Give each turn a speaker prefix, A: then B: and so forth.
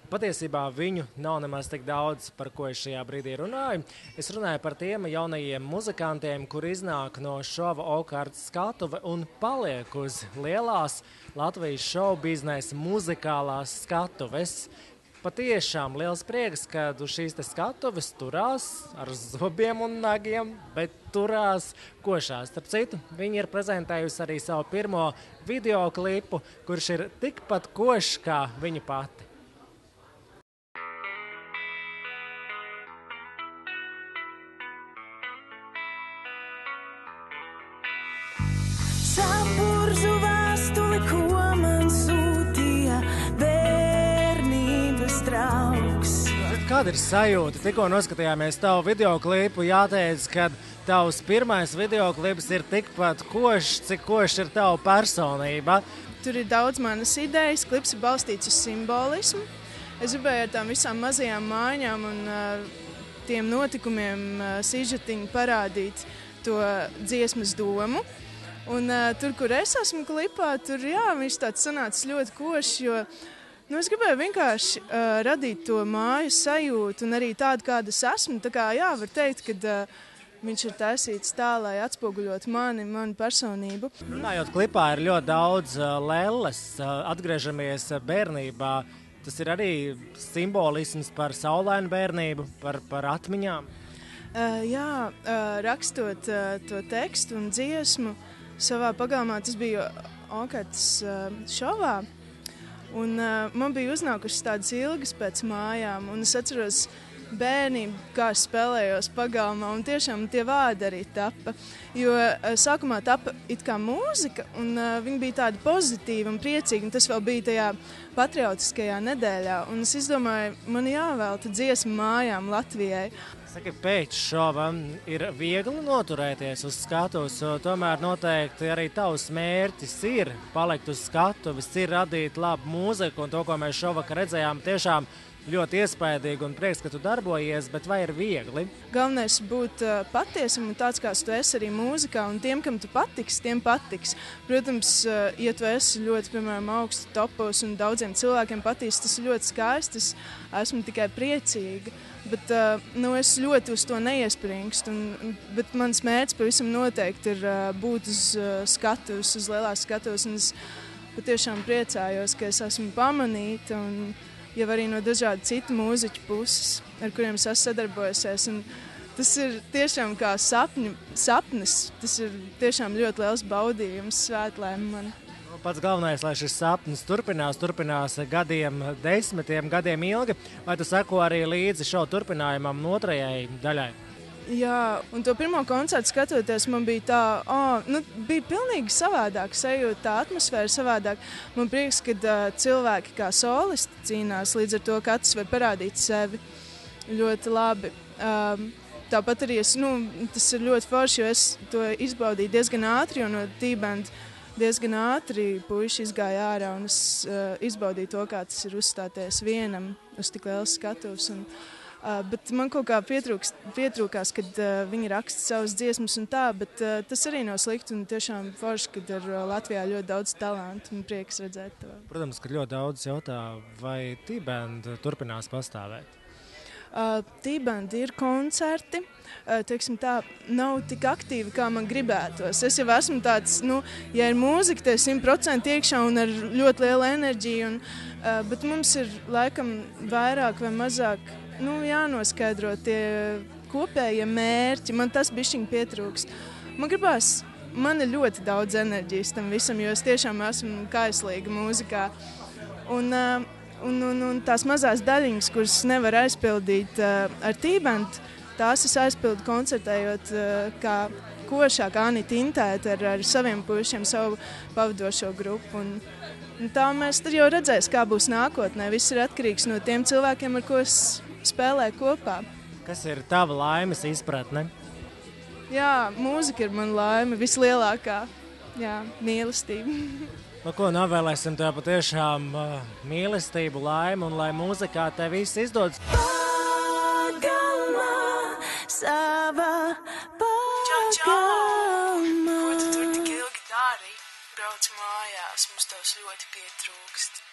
A: Patiesībā viņu nav nemaz tik daudz, par ko es šajā brīdī runāju. Es runāju par tiem jaunajiem muzikantiem, kur iznāk no šova okārtas skatuve un paliek uz lielās Latvijas šovu biznesa muzikālās skatuves. Patiešām liels prieks, ka uz šīs skatuves turās ar zobiem un nagiem, bet turās košās. Starp citu, viņi ir prezentējusi arī savu pirmo videoklipu, kurš ir tikpat košs kā viņa pati.
B: Sapurzu vēstuli, ko man sūtīja bērnības draugs.
A: Kāda ir sajūta? Tikko noskatījāmies tavu videoklipu, jāteic, ka tavs pirmais videoklips ir tikpat košs, cik košs ir tava personība.
C: Tur ir daudz manas idejas, klips ir balstīts uz simbolismu. Es gribēju ar tām visām mazajām mājiņām un tiem notikumiem sižetiņu parādīt to dziesmas domu. Un tur, kur es esmu klipā, tur viņš tāds sanācis ļoti košs, jo es gribēju vienkārši radīt to māju sajūtu un arī tādu, kāda es esmu. Tā kā var teikt, ka viņš ir taisīts tā, lai atspoguļot manu personību.
A: Runājot klipā, ir ļoti daudz lelles, atgriežamies bērnībā. Tas ir arī simbolisms par saulainu bērnību, par atmiņām.
C: Rakstot to tekstu un dziesmu, savā pagalmā tas bija okārtas šovā, un man bija uznākušas tādas ilgas pēc mājām, un es atceros bērnību, kā es spēlējos pagalmā, un tiešām tie vārdi arī tapa, jo sākumā tapa it kā mūzika, un viņi bija tādi pozitīvi un priecīgi, un tas vēl bija tajā patriotiskajā nedēļā, un es izdomāju, man jāvelta dziesma mājām Latvijai.
A: Saki, pēc šova ir viegli noturēties uz skatuves, tomēr noteikti arī tavs mērķis ir palikt uz skatuves, ir radīt labu mūziku, un to, ko mēs šovakar redzējām, tiešām ļoti iespaidīgi un prieks, ka tu darbojies, bet vai ir viegli?
C: Galvenais būt patiesam un tāds, kāds tu esi arī mūzikā, un tiem, kam tu patiks, tiem patiks. Protams, ja tu esi ļoti, piemēram, augstu topos un daudziem cilvēkiem patīs, tas ir ļoti skaisti, es esmu tikai priecīga. Bet es ļoti uz to neiespringstu, bet mans mērķis pavisam noteikti ir būt uz skatuves, uz lielās skatuves, un es patiešām priecājos, ka es esmu pamanīta, un jau arī no dažādu citu mūziķu puses, ar kuriem es esmu sadarbojusies. Un tas ir tiešām kā sapnis, tas ir tiešām ļoti liels baudījums, svētlaime man.
A: Pats galvenais, lai šis sapnis turpinās gadiem, 10 gadiem ilgi, vai tu seko arī līdzi šovu turpinājumam otrajai daļai?
C: Jā, un to pirmo koncertu skatoties, man bija tā, bija pilnīgi savādāk sajūta, tā atmosfēra savādāk. Man prieks, ka cilvēki kā solisti cīnās, līdz ar to katrs var parādīt sevi ļoti labi. Tāpat arī tas ir ļoti forši, jo es to izbaudīju diezgan ātri, jo no T-band diezgan ātri puiši izgāja ārā, un es izbaudīju to, kā tas ir uzstāties vienam uz tik lielas skatuves. Bet man kaut kā pietrūkās, kad viņi raksta savas dziesmas un tā, bet tas arī nav slikti un tiešām forši, kad ir Latvijā ļoti daudz talantu un prieks redzēt to.
A: Protams, ka ļoti daudz jautā, vai T-band turpinās pastāvēt?
C: T-band ir koncerti, teiksim tā, nav tik aktīvi, kā man gribētos. Es jau esmu tāds, ja ir mūzika, tad 100% iekšā un ar ļoti lielu enerģiju, bet mums ir laikam vairāk vai mazāk jānoskaidro tie kopējie mērķi. Man tas bišķiņ pietrūkst. Man ir ļoti daudz enerģijas tam visam, jo es tiešām esmu kaislīga mūzikā. Un tās mazās daļiņas, kuras nevar aizpildīt ar T-band, tās es aizpildu koncertējot kā košāk Anita Intēta ar saviem puišiem, savu pavadošo grupu. Un tā mēs tad jau redzēs, kā būs nākotnē. Viss ir atkarīgs no tiem cilvēkiem, ar ko es spēlēju kopā.
A: Kas ir tava laimes izpratne?
C: Jā, mūzika ir mana laime, vislielākā. Jā, mīlestība.
A: Ko novēlēsim tev patiešām mīlestību, laimi un lai mūzikā tev viss izdodas.
B: Pagalmā sava pagalmā.
C: Ko tu tur tik ilgi dari? Brauc mājās, mums tavs ļoti pietrūkst.